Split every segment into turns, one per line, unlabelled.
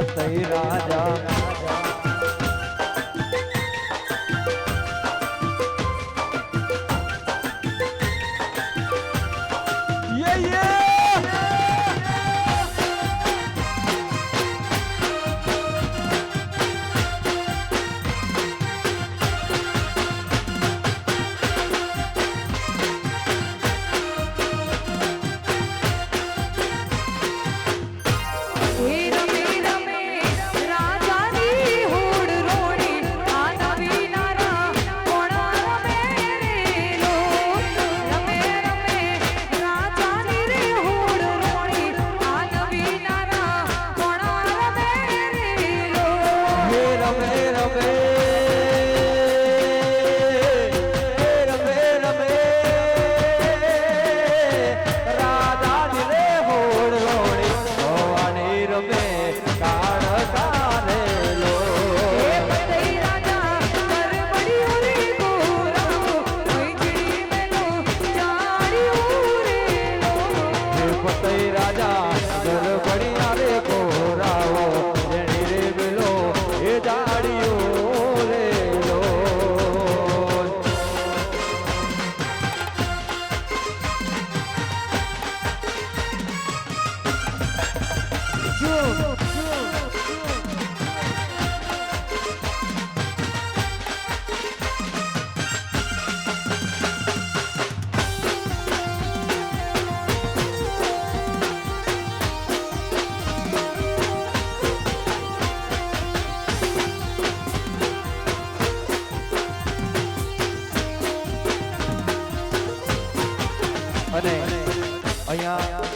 પતઈ રાજા અને અહીંયા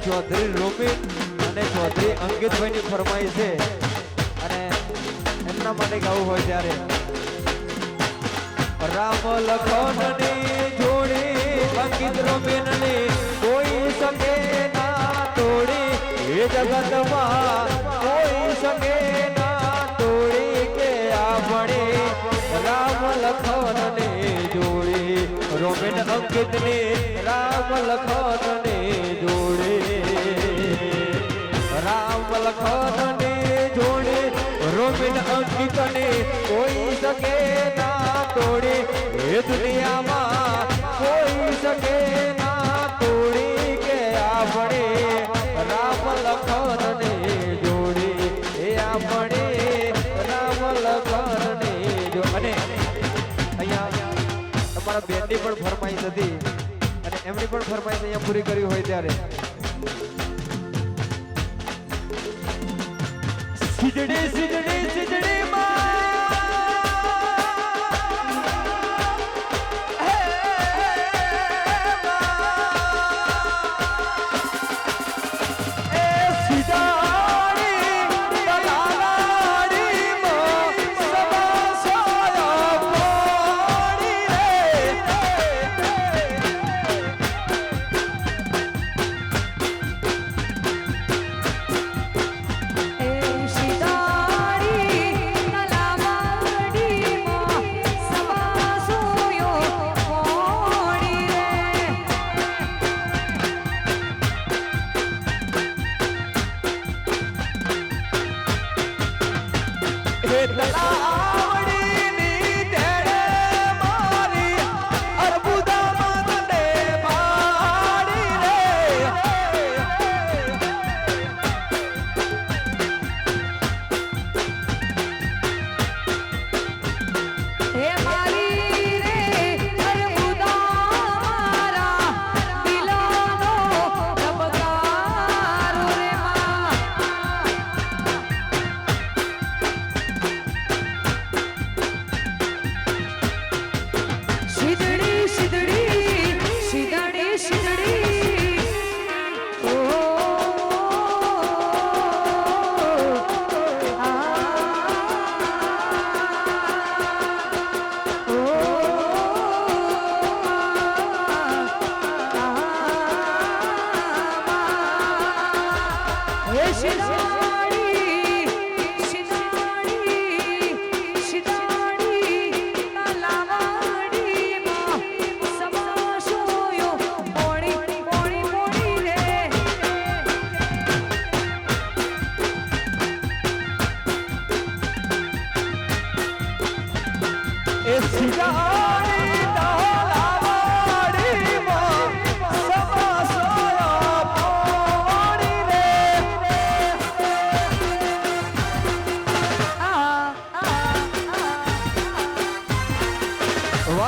ચૌધરી રોબિન અને ચૌધરી અંકિતભાઈ ની ફરમાઈ છે અને એમના માટે ગાવું હોય ત્યારે રામ લખન ની જોડી અંકિત રોબિન ની કોઈ શકે ના તોડી એ જગતમાં કોઈ શકે ના તોડી કે આપણે રામ લખન ની જોડી રોબિન અંકિત ની રામ લખન ની જોડી રામ લખન ની જોડી રોબિન અંકિત ની કોઈ શકે ના તોડી એ દુનિયામાં કોઈ શકે ના તોડી કે આપણે રામ લખન ની જોડી એ આપણે રામ લખન ની જો અને અહીંયા તમારા બેનની પણ ફરમાઈશ હતી અને એમની પણ ફરમાઈશ અહીંયા પૂરી કરી હોય ત્યારે સિજડી સિજડી સિજડી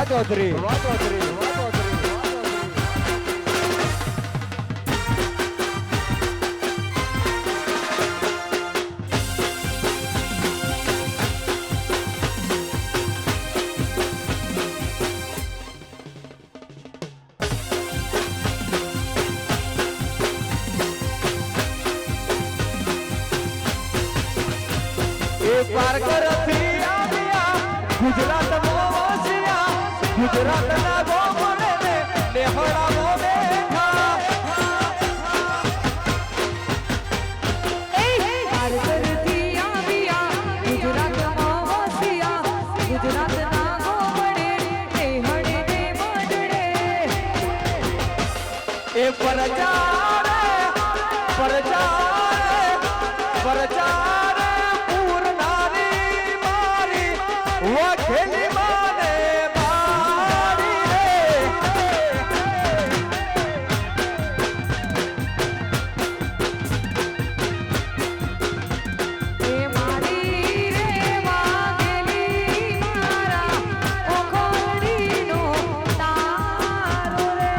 વાહ ચૌધરી એક વાર કરથી આવ્યા ગુજરાતમાં વસ્યા ગુજરાતના ગોમડે ને નેહળાવો બેઠા
કરથી આવ્યા ગુજરાતમાં વસ્યા ગુજરાતના ગોમડે નેહળે ને મઢડે
એ પરચારે પૂર્ણાની મારી વખેલી માને મારી રે
એ મારી રે વાગેલી મારા ઓખોડીનો તારો રે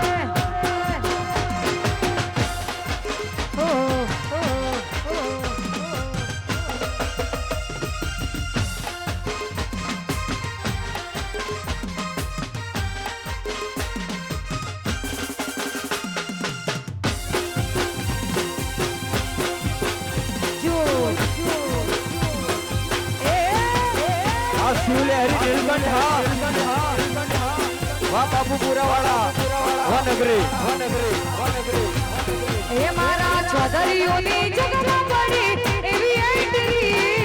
સુલહેરી નીલકંઠા વાહ બાપુ પુરાવાળા વનગરી
એ મારા ચૌધરીઓની જગમાં પડી એવી એન્ટ્રી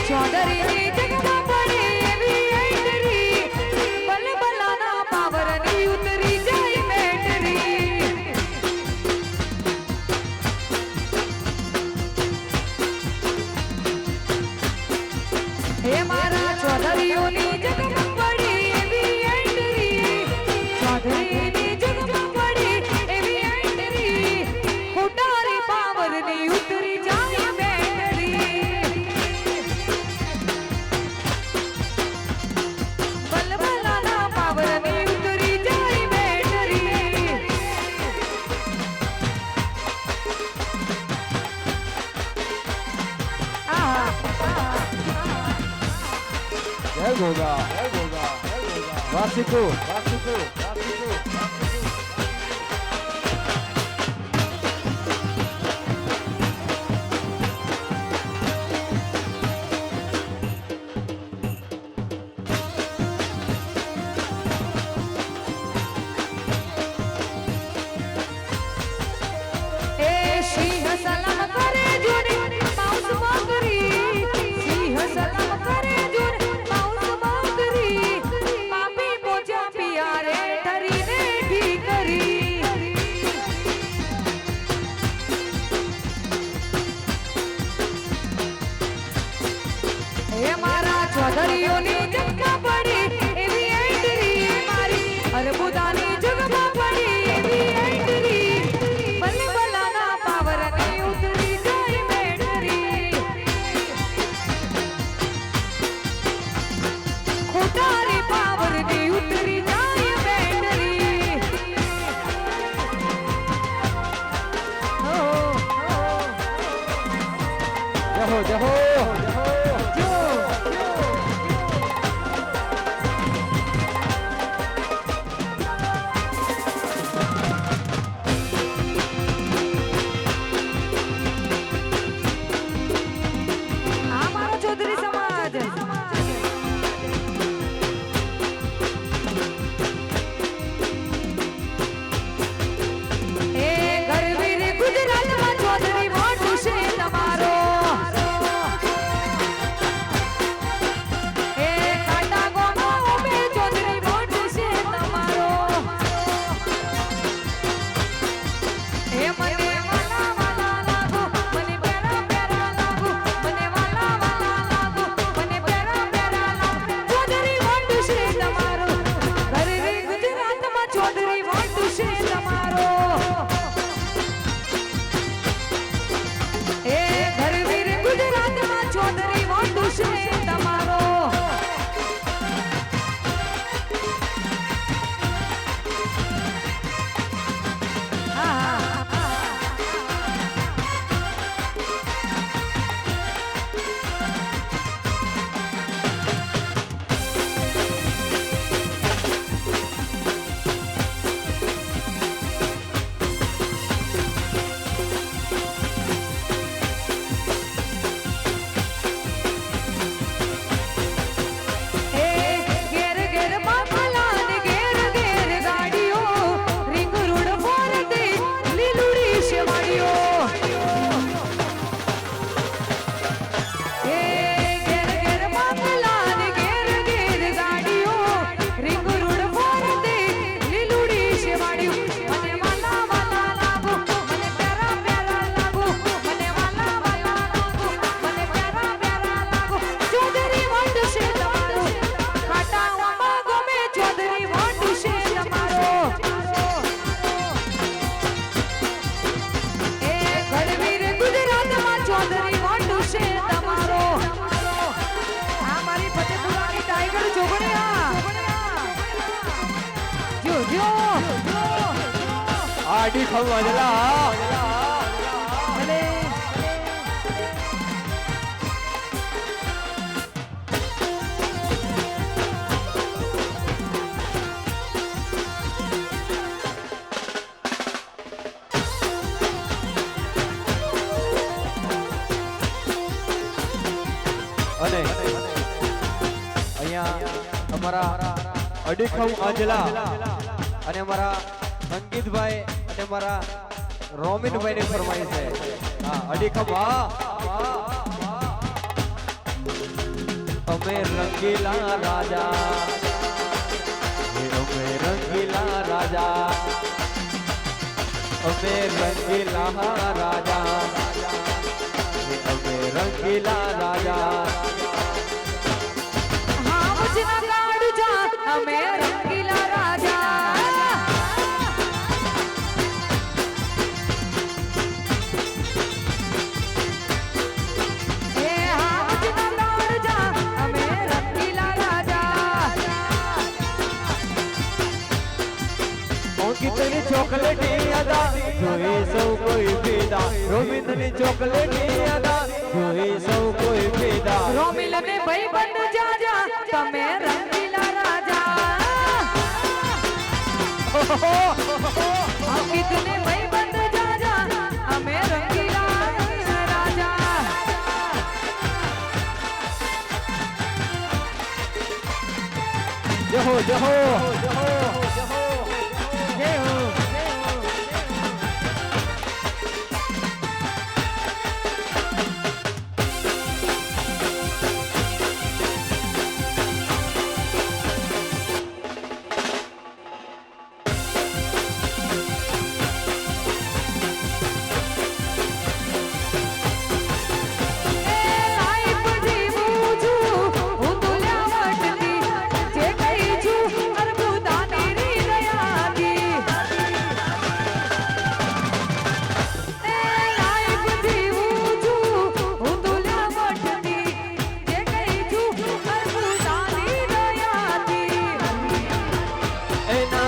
ચૌધરીની જગમાં પડી એવી એન્ટ્રી બલબલાના પાવરની ઉતરી જાય બેટરી એ મારા ચૌધરીઓની જગમાં પડી એવી એન્ટ્રી ચૌધરીની જગમાં પડી એવી એન્ટ્રી ખોટારી પાવરની ઉતરી જાય બેટરી બલબલાના પાવરની ઉતરી જાય બેટરી
જય ગોગા વાસિકો
એ સિંહ સલામ કરે જોને માઉસ મગરી સિંહ સલામ કરે જોને માઉસ મગરી પાપી પોજા પિયારે ઠરીને ઠીકરી એ મારા ચૌધરીઓની જગમાં પડી એવી એન્ટ્રી મારી અરબુદાની જગમાં પડી એવી એન્ટ્રી બલબલાના પાવરની ઉતરી જાય બેટરી ખોટારી પાવરની ઉતરી જાય બેટરી
જહો
આ મારો ચૌધરી સમાજ એ ગરવીર ગુજરાતમાં ચૌધરી મોઢું છે તમારો
આડી ખવજલા
ભલે
અને અહીંયા અમારા અડીખમ અંજલા અને અમારા અંકિતભાઈ અને અમારા રોમિનભાઈ ની ફરમાઈ છે હા અડીખમ અમે રંગીલા રાજા અમે રંગીલા રાજા અમે રંગીલા રાજા અમે રંગીલા રાજા
હા મુજના કાઢ જા અમે રંગીલા રાજા એ હા મુજના કાઢ જા અમે રંગીલા રાજા
અંકિતની ચોકલેટી અદા જોઈ સૌ કોઈ ફેદા રોમિનની ચોકલેટી અદા જોઈ સૌ કોઈ ફેદા
રોમિલ ને ભાઈ બંધ જાજા તમે રંગીલા રાજા અંકિત ને ભાઈ બંધ જાજા અમે રંગીલા રાજા
જહો જહો
જય હો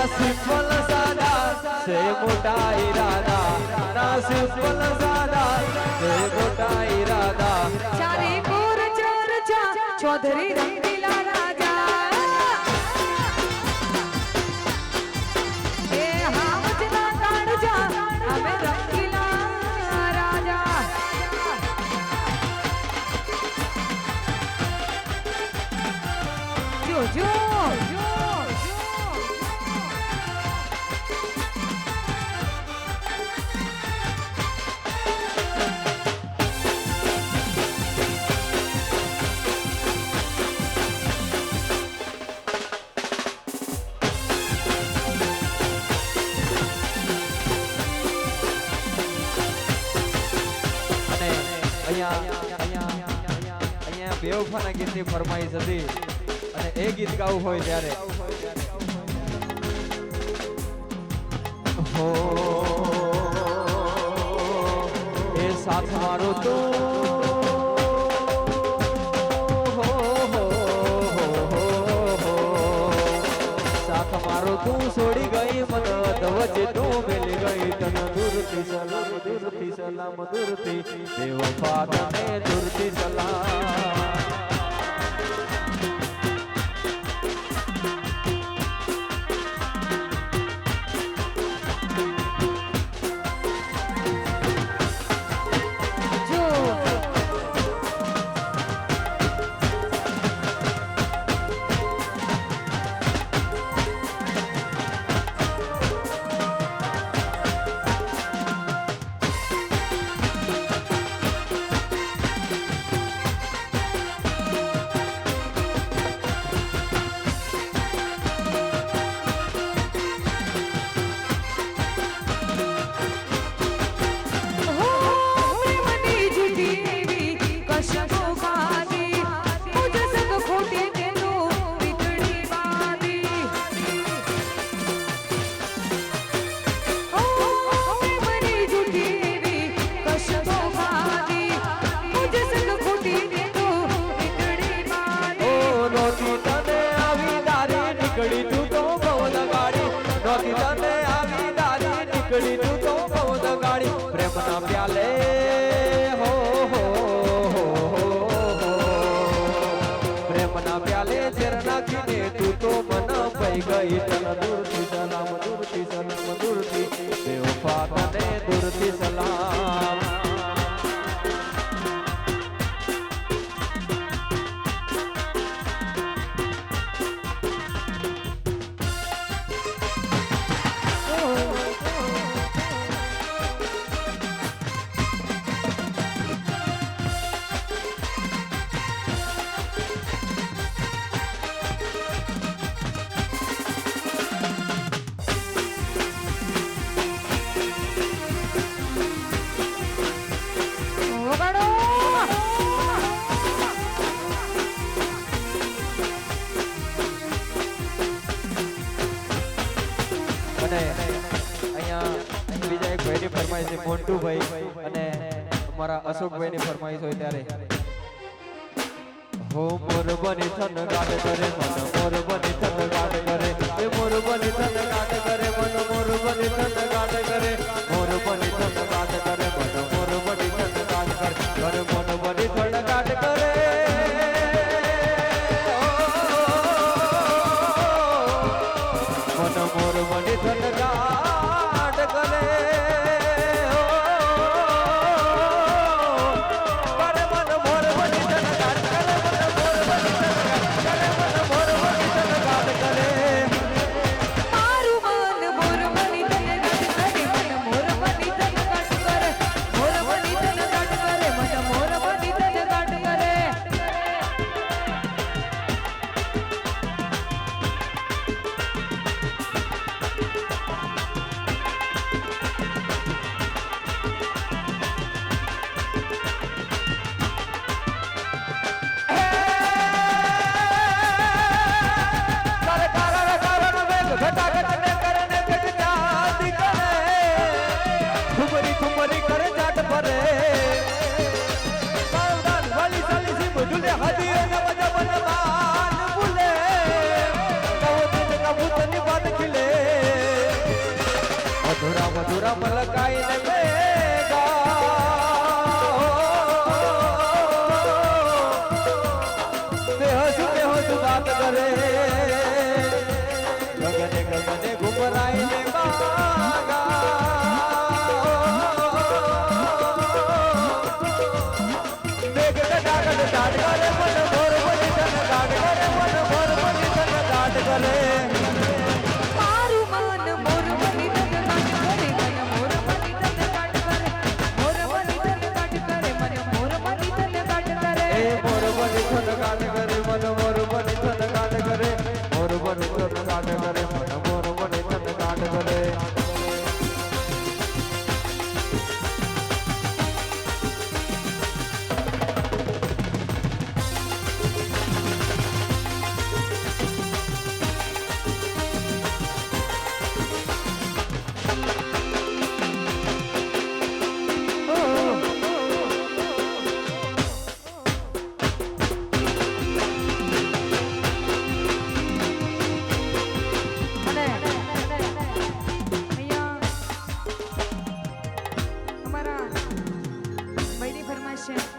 સિમ્પલ સાદા સે મોટા ઈરાદા ના સિમ્પલ સાદા સે મોટા ઈરાદા
ચારી કોર ચર્ચા ચૌધરી રંગીલા રાજા એ હાવજના કાઢજા અમે રંગીલા રાજા જો જો
અહીંયા બેવફાના ગીતની ફરમાઈશ હતી અને એ ગીત ગાવું હોય ત્યારે હો એ સાથ મારો તો સાથ મારો તું છોડી ગઈ મન વચ્ચે તું મેલી ગઈ તન દૂરથી સલામ દૂરથી બેવફા તને દૂરથી સલામ રાખીને તું તો મન પઈ ગઈ તન દૂરથી સલામ દૂરથી સલામ દૂરથી બેવફા તને દૂરથી સલામ અને અહીંયા બીજા એક ભાઈની ફરમાઈશ છે મોન્ટુભાઈ અને અમારા અશોકભાઈની ફરમાઈશ હોય ત્યારે હો મોર બની થન ગાડ કરે મન મોર બની થન ગાડ કરે એ મોર બની થન ગાડ કરે મન મોર બની થન ગાડ કરે મોર બની થન ગાડ કરે મન મોર બની થન ગાડ કરે મન બની થન ગાડ કરે મન મોર બની થન ગાડ કરે મધુરા મલકાઈને બેહોશ વાત કરે ગગને ગગને ઘુમરાઈને બાગા મેઘ ડાગડ ડાડ કરે મન મોર બની તન ગાડ કરે મન મોર બની તન ગાડ કરે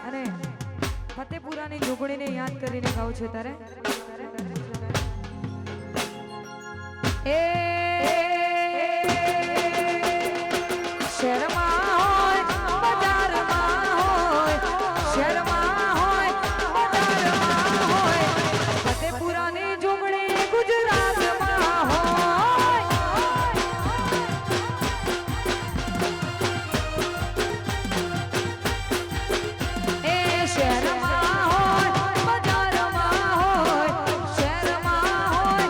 અને ફતેપુરાની જોગણીને યાદ કરીને ગાઉં છું તારે એ શહેરમાં હોય બજારમાં હોય શહેરમાં હોય બજારમાં હોય ફતેપુરાની જોગણી ગુજરાતમાં હોય એ શહેરમાં હોય બજારમાં હોય શહેરમાં હોય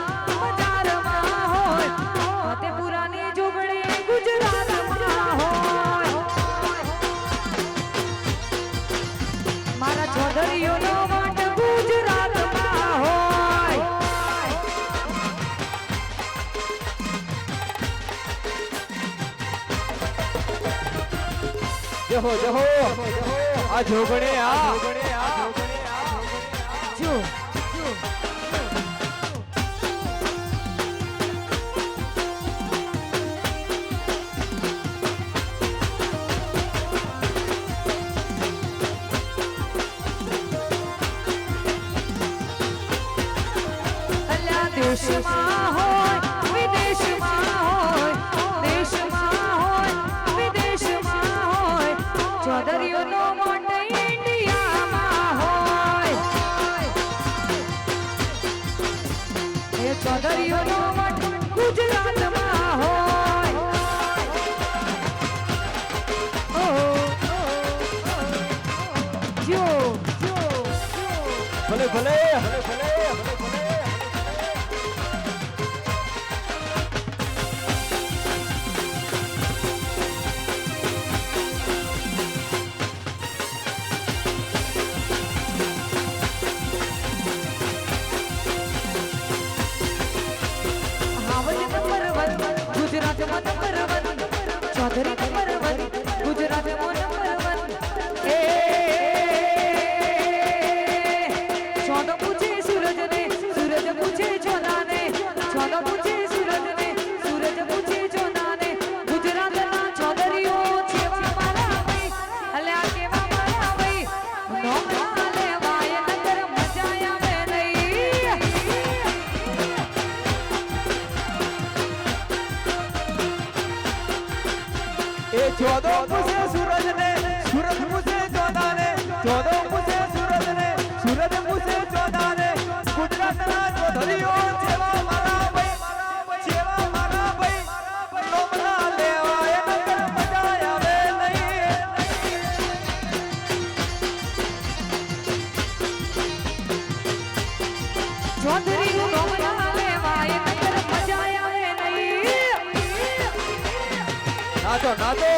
બજારમાં હોય ફતેપુરાની જોગણી ગુજરાતમાં હોય મારા ચૌધરીઓનો વાટ ગુજરાતમાં હોય
જહો જહો આ જોગણે આ
જો દેશમાં હોય વિદેશમાં હોય દેશમાં હોય વિદેશમાં હોય ચૌધરીઓનો મોટો ઇન્ડિયામાં હોય એ ચૌધરીઓનો મોટો ગુજરાતમાં હોય જો
ભલે ભલે
ગુજરાતમાં નંબર 1 ચૌધરી નંબર 1 ગુજરાતમાં નંબર 1 એ ચોદો પૂછે સૂરજને સૂરજ પૂછે ચોદાને ચોદો પૂછે સૂરજને સૂરજ પૂછે ચોદાને ગુજરાતના ચૌધરીઓ છેવા મારા ભાઈ અલ્યા કેવા મારા ભાઈ નોમ ના લેવાય નગર મજા આવે નહીં
એ ચોદો પૂછે સૂરજ ને સૂરજ પૂછે ચોદા ને ચોદો પૂછે સૂરજ ને સૂરજ પૂછે ચોદા ને ગુજરાતના ચૌધરીઓ જેવા મારા ભાઈ જેવા મારા ભાઈ નોમના લેવાય નકર મજા આવે નહીં
ચૌધરીનું નોમ ના લેવાય નકર મજા આવે નહીં
નાચો નાચો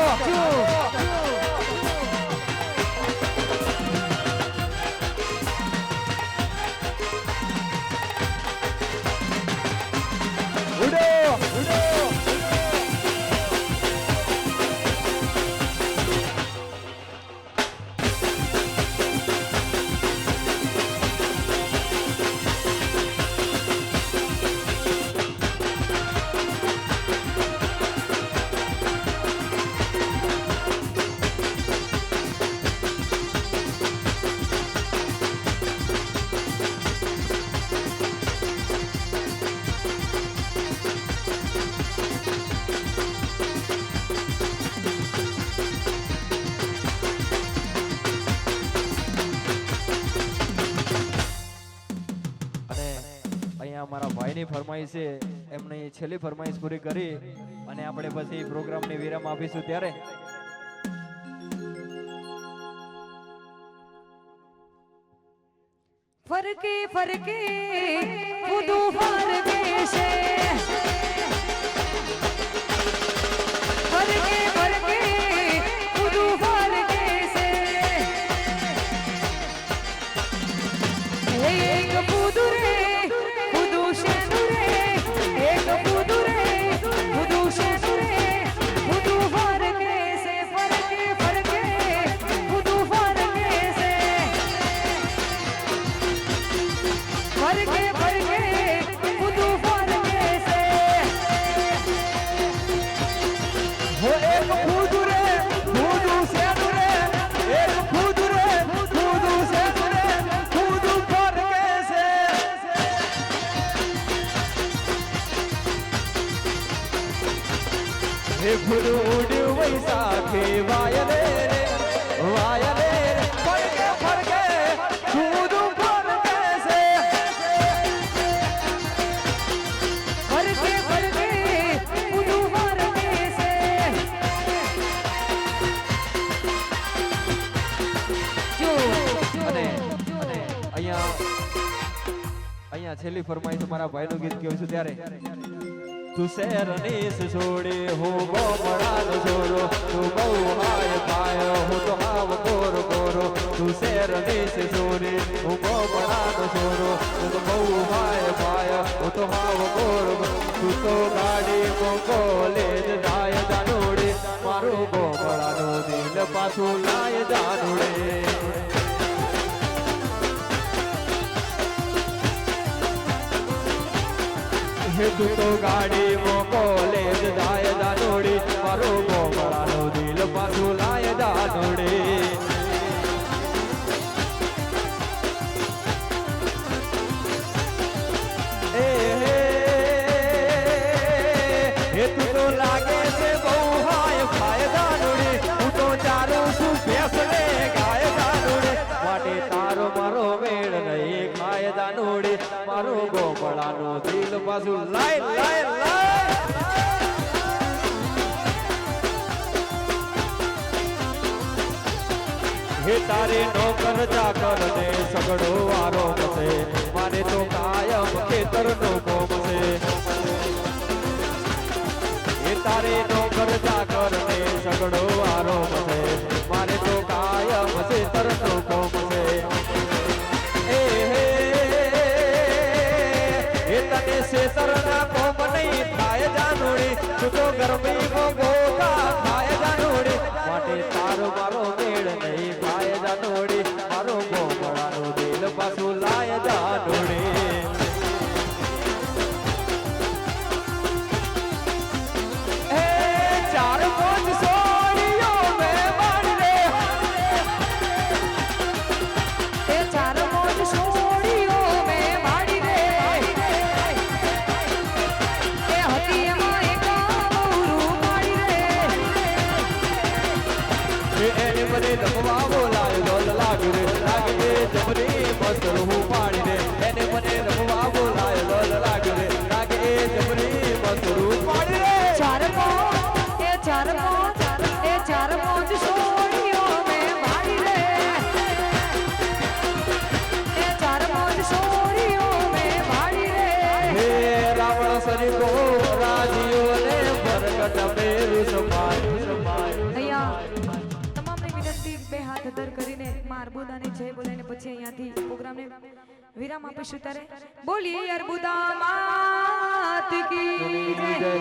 ઉડો ઉડો અમારા ભાઈની ફરમાઈશ છે એમને છેલ્લી ફરમાઈશ પૂરી કરી અને આપણે પછી પ્રોગ્રામને વિરામ આપીશું ત્યારે
ફરકે ફરકે ખુદું ફરકે છે ફરકે ફરકે ખુદું ફરકે છે એક ખુદું રે ખુદું શેનું રે એક ખુદું રે ખુદું શેનું રે ખુદું ફરકે છે ફરકે ફરકે ખુદું ફરકે છે ફરકે ફરકે ખુદું ફરકે છે
હો એક ખુદું રે ખુદું શેનું રે એક ખુદું રે ખુદું શેનું રે ખુદું ફરકે છે હે ખુદું ઉડ્યું વૈસાખે વાયરે રે વાયરે રે ફરકે ફરકે ખુદું ફરકે છે
ફરકે ફરકે ખુદું ફરકે છે જો
અને અહીંયા છેલ્લી ફરમાઈશ મારા ભાઈનું ગીત કહું છું ત્યારે તું શેરનીસ છોડે હું ગોમડાનો છોરો તું બહુ હાય પાય હું તો હાવ ગોરો ગોરો તું શેરનીસ છોડે હું ગોમડાનો છોરો હું તો બહુ હાય પાય હું તો હાવ ગોરો તું તો ગાડી કોલેજ જાય જાનોડે મારું ગોમડાનું દિલ પાછું લાય જાનોડે હે તું તો ગાડી કોલેજ જાય જાનોડી મારો ગોમડાનો દિલ પાછું લાય જાનોડે એ હે મારું ગોમડાનું દિલ પાછું લાય લાય લાય હે તારી નોકર ચાકર ને સગડો વારો મસે મારે તો કાયમ ખેતર નો કોમ છે હે તારી નોકર ચાકર ને સગડો વારો મસે મારે તો કાયમ ખેતર નો કોમ છે એ હે તને શેતર ના કોમ નહીં થાય જાનુડી તું તો ગરમી ગોગા થાય જાનુડી માટે તારો મારો મેળ નહીં થાય જાનુડી મારો ગોમડાનું દિલ પાછું લાય જાનુડી એ ચાર પાંચ સોડીઓ મે મારી રે
એ ચાર મોજ છોડીઓ મે માડી રે એ હતી એમાં એક બહુરું માડી રે
એને મને લખવા બોલાયો લાગે રે જબરી મસ્ત હું પાડી દે એને મને લખવા બોલાયો લાગે જબરી મસ્ત હું પાડી દે
ચાર મોજ છોડીઓ મે માડી રે એ ચાર મોજ છોડીઓ મે માડી રે
હે રાવણ સરીકો રાજીઓ ને પ્રગટ મેરુ સમાય
અહીંયા તમામને વિનંતી બે હાથ દર કરીને માં અર્બુદાને જય બોલાઈને પછી અહીંયાથી પ્રોગ્રામને વિરામ આપીશું ત્યારે બોલીએ અર્બુદા માત કી જય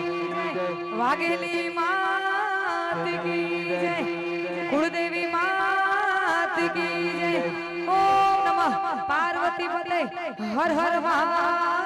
વાઘેલી માત કી જય કુળદેવી માત કી જય ઓમ નમઃ પાર્વતી પતે હર હર મહાદેવ